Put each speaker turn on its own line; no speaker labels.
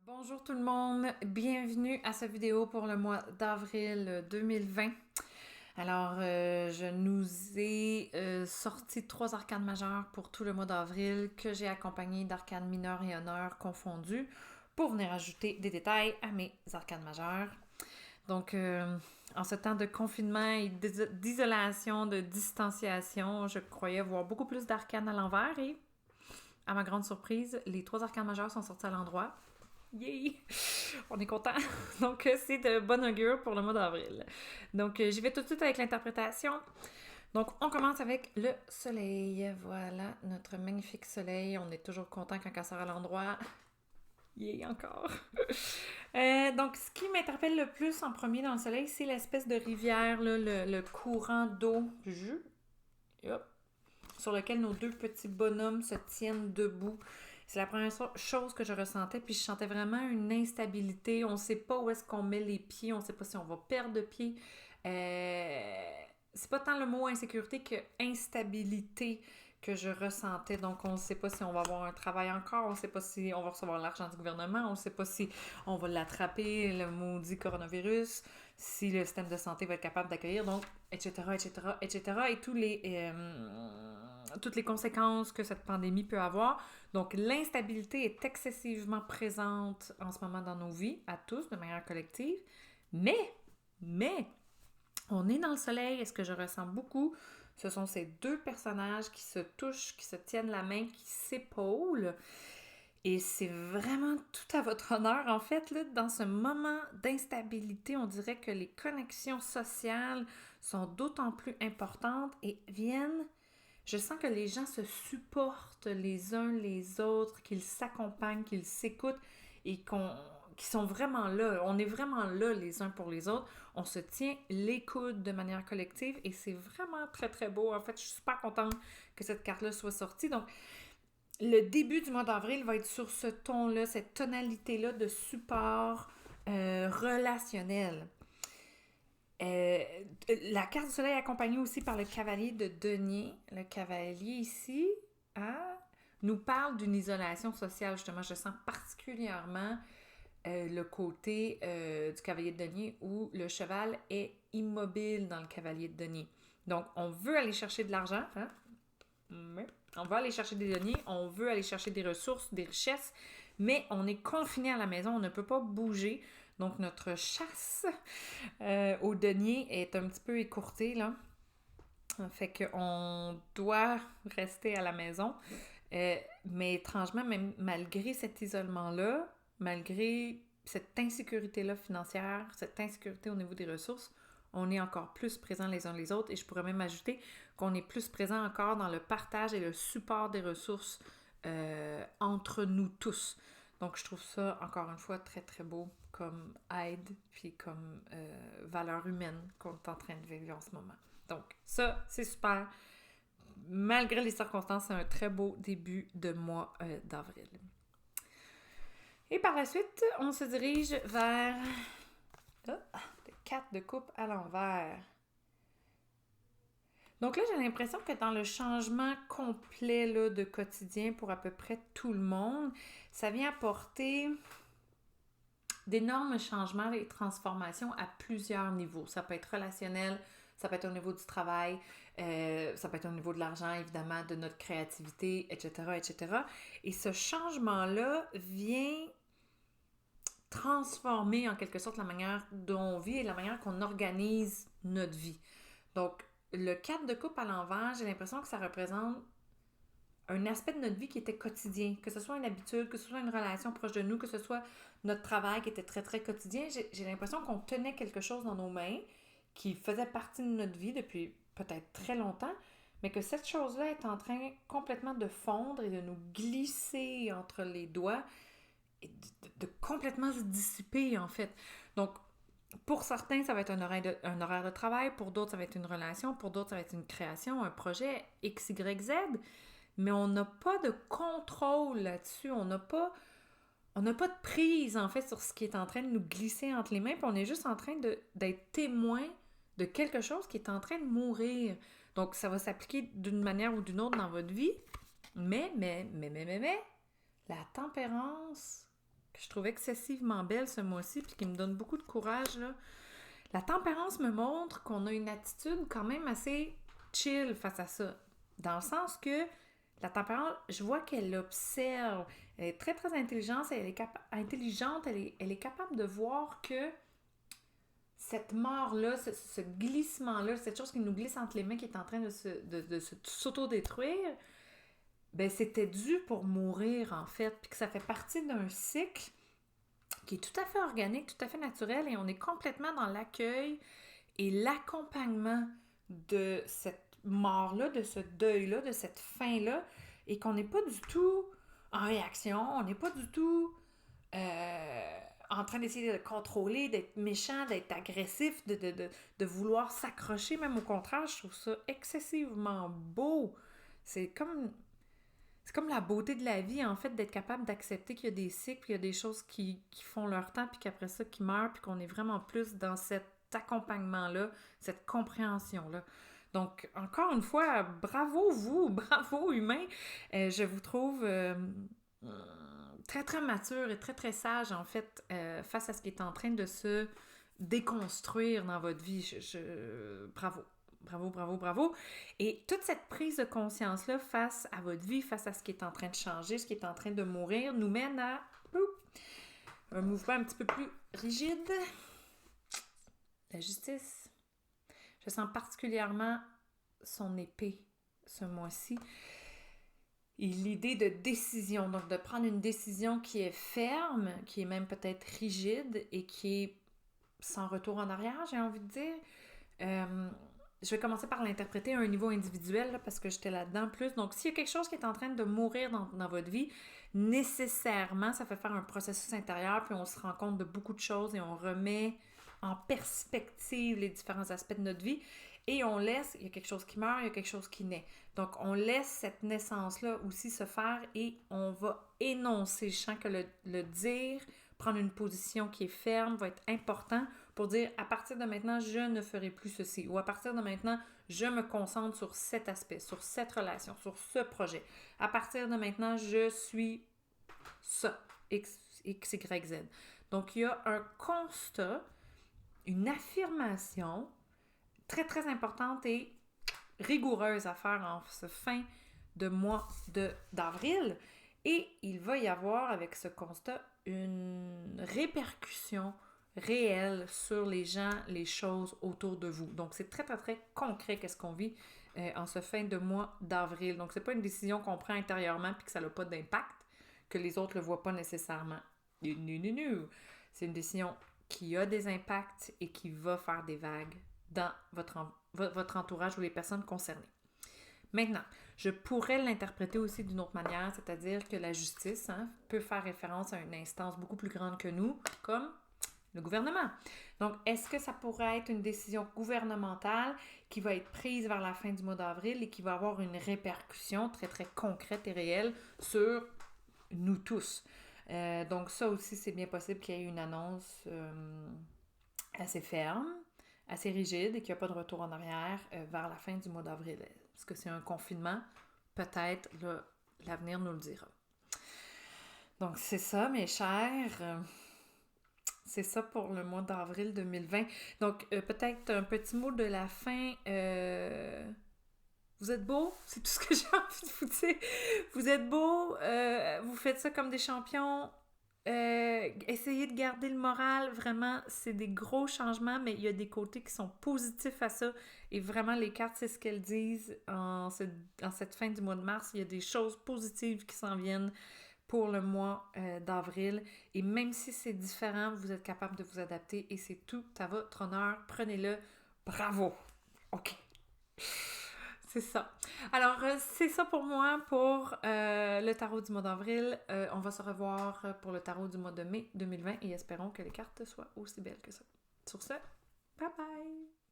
Bonjour tout le monde, bienvenue à cette vidéo pour le mois d'avril 2020. Alors, je nous ai sorti 3 arcanes majeures pour tout le mois d'avril que j'ai accompagné d'arcanes mineures et honneurs confondus pour venir ajouter des détails à mes arcanes majeures. Donc, en ce temps de confinement et d'isolation, de distanciation, je croyais voir beaucoup plus d'arcanes à l'envers et, à ma grande surprise, les 3 arcanes majeures sont sortis à l'endroit. Yay! On est content. Donc, c'est de bon augure pour le mois d'avril. Donc, j'y vais tout de suite avec l'interprétation. Donc, on commence avec le soleil. Voilà, notre magnifique soleil. On est toujours content quand il sort à l'endroit. Yay, encore! Donc, ce qui m'interpelle le plus en premier dans le soleil, c'est l'espèce de rivière, là, le courant d'eau sur lequel nos deux petits bonhommes se tiennent debout. C'est la première chose que je ressentais, puis je sentais vraiment une instabilité. On ne sait pas où est-ce qu'on met les pieds, on ne sait pas si on va perdre de pied. C'est pas tant le mot insécurité que instabilité que je ressentais. Donc, on ne sait pas si on va avoir un travail encore, on ne sait pas si on va recevoir l'argent du gouvernement, on ne sait pas si on va l'attraper, le maudit coronavirus, si le système de santé va être capable d'accueillir, donc, etc., etc., etc., et toutes les conséquences que cette pandémie peut avoir. Donc, l'instabilité est excessivement présente en ce moment dans nos vies, à tous, de manière collective. Mais, on est dans le soleil et ce que je ressens beaucoup, ce sont ces deux personnages qui se touchent, qui se tiennent la main, qui s'épaulent. Et c'est vraiment tout à votre honneur. En fait, là, dans ce moment d'instabilité, on dirait que les connexions sociales sont d'autant plus importantes et viennent. Je sens que les gens se supportent les uns les autres, qu'ils s'accompagnent, qu'ils s'écoutent et qu'ils sont vraiment là. On est vraiment là les uns pour les autres. On se tient les coudes de manière collective et c'est vraiment très très beau. En fait, je suis super contente que cette carte-là soit sortie. Donc, le début du mois d'avril va être sur ce ton-là, cette tonalité-là de support relationnel. La carte du soleil est accompagnée aussi par le cavalier de denier. Le cavalier ici nous parle d'une isolation sociale, justement. Je sens particulièrement le côté du cavalier de denier où le cheval est immobile dans le cavalier de denier. Donc, on veut aller chercher de l'argent, hein? On veut aller chercher des deniers, on veut aller chercher des ressources, des richesses, mais on est confiné à la maison, on ne peut pas bouger. Donc, notre chasse aux deniers est un petit peu écourtée, là. Fait qu'on doit rester à la maison. Mais étrangement, même malgré cet isolement-là, malgré cette insécurité-là financière, cette insécurité au niveau des ressources, on est encore plus présents les uns les autres et je pourrais même ajouter qu'on est plus présent encore dans le partage et le support des ressources entre nous tous. Donc, je trouve ça, encore une fois, très, très beau comme aide puis comme valeur humaine qu'on est en train de vivre en ce moment. Donc, ça, c'est super. Malgré les circonstances, c'est un très beau début de mois d'avril. Et par la suite, on se dirige vers le 4 de coupe à l'envers. Donc là, j'ai l'impression que dans le changement complet là, de quotidien pour à peu près tout le monde, ça vient apporter d'énormes changements et transformations à plusieurs niveaux. Ça peut être relationnel, ça peut être au niveau du travail, ça peut être au niveau de l'argent, évidemment, de notre créativité, etc., etc. Et ce changement-là vient transformer en quelque sorte la manière dont on vit et la manière qu'on organise notre vie. Donc, le 4 de coupe à l'envers, j'ai l'impression que ça représente un aspect de notre vie qui était quotidien, que ce soit une habitude, que ce soit une relation proche de nous, que ce soit notre travail qui était très, très quotidien. J'ai l'impression qu'on tenait quelque chose dans nos mains qui faisait partie de notre vie depuis peut-être très longtemps, mais que cette chose-là est en train complètement de fondre et de nous glisser entre les doigts et de complètement se dissiper, en fait. Donc, pour certains, ça va être un horaire de travail, pour d'autres, ça va être une relation, pour d'autres, ça va être une création, un projet X, Y, Z, mais on n'a pas de contrôle là-dessus, on n'a pas de prise, en fait, sur ce qui est en train de nous glisser entre les mains, puis on est juste en train d'être témoin de quelque chose qui est en train de mourir. Donc, ça va s'appliquer d'une manière ou d'une autre dans votre vie, mais, la tempérance que je trouve excessivement belle ce mois-ci, puis qui me donne beaucoup de courage, là. La tempérance me montre qu'on a une attitude quand même assez chill face à ça. Dans le sens que la tempérance, je vois qu'elle observe. Elle est très, très intelligente. Intelligente. Elle est capable de voir que cette mort-là, ce glissement-là, cette chose qui nous glisse entre les mains, qui est en train de s'auto-détruire, ben c'était dû pour mourir, en fait. Puis que ça fait partie d'un cycle qui est tout à fait organique, tout à fait naturel, et on est complètement dans l'accueil et l'accompagnement de cette mort-là, de ce deuil-là, de cette fin-là, et qu'on n'est pas du tout en réaction, on n'est pas du tout en train d'essayer de contrôler, d'être méchant, d'être agressif, de vouloir s'accrocher. Même au contraire, je trouve ça excessivement beau. C'est comme la beauté de la vie, en fait, d'être capable d'accepter qu'il y a des cycles, puis il y a des choses qui font leur temps, puis qu'après ça, qui meurent, puis qu'on est vraiment plus dans cet accompagnement-là, cette compréhension-là. Donc, encore une fois, bravo vous, bravo humains. Je vous trouve très, très mature et très, très sage, en fait, face à ce qui est en train de se déconstruire dans votre vie. Bravo. Bravo, bravo, bravo. Et toute cette prise de conscience-là face à votre vie, face à ce qui est en train de changer, ce qui est en train de mourir, nous mène à un mouvement un petit peu plus rigide. La justice. Je sens particulièrement son épée ce mois-ci. Et l'idée de décision, donc de prendre une décision qui est ferme, qui est même peut-être rigide et qui est sans retour en arrière, j'ai envie de dire. Je vais commencer par l'interpréter à un niveau individuel là, parce que j'étais là-dedans plus. Donc, s'il y a quelque chose qui est en train de mourir dans votre vie, nécessairement, ça fait faire un processus intérieur, puis on se rend compte de beaucoup de choses et on remet en perspective les différents aspects de notre vie et on laisse, il y a quelque chose qui meurt, il y a quelque chose qui naît. Donc, on laisse cette naissance-là aussi se faire et on va énoncer. Je sens que le dire, prendre une position qui est ferme va être important pour dire à partir de maintenant, je ne ferai plus ceci. Ou à partir de maintenant, je me concentre sur cet aspect, sur cette relation, sur ce projet. À partir de maintenant, je suis ça, X, Y, Z. Donc, il y a un constat, une affirmation très, très importante et rigoureuse à faire en ce fin de mois d'avril. Et il va y avoir avec ce constat une répercussion réelle sur les gens, les choses autour de vous. Donc, c'est très, très, très concret qu'est-ce qu'on vit en ce fin de mois d'avril. Donc, c'est pas une décision qu'on prend intérieurement puis que ça n'a pas d'impact, que les autres ne le voient pas nécessairement. Non. C'est une décision qui a des impacts et qui va faire des vagues dans votre entourage ou les personnes concernées. Maintenant, je pourrais l'interpréter aussi d'une autre manière, c'est-à-dire que la justice peut faire référence à une instance beaucoup plus grande que nous, comme le gouvernement. Donc, est-ce que ça pourrait être une décision gouvernementale qui va être prise vers la fin du mois d'avril et qui va avoir une répercussion très, très concrète et réelle sur nous tous? Donc, ça aussi, c'est bien possible qu'il y ait une annonce assez ferme, assez rigide et qu'il n'y a pas de retour en arrière vers la fin du mois d'avril. Est-ce que c'est un confinement? Peut-être, là, l'avenir nous le dira. Donc, c'est ça, mes chers. C'est ça pour le mois d'avril 2020. Donc, peut-être un petit mot de la fin. Vous êtes beaux, c'est tout ce que j'ai envie de vous dire. Vous êtes beaux, vous faites ça comme des champions. Essayez de garder le moral, vraiment, c'est des gros changements, mais il y a des côtés qui sont positifs à ça. Et vraiment, les cartes, c'est ce qu'elles disent en cette fin du mois de mars. Il y a des choses positives qui s'en viennent pour le mois d'avril. Et même si c'est différent, vous êtes capable de vous adapter et c'est tout à votre honneur. Prenez-le. Bravo! OK. C'est ça. Alors, c'est ça pour moi pour le tarot du mois d'avril. On va se revoir pour le tarot du mois de mai 2020 et espérons que les cartes soient aussi belles que ça. Sur ce, bye bye!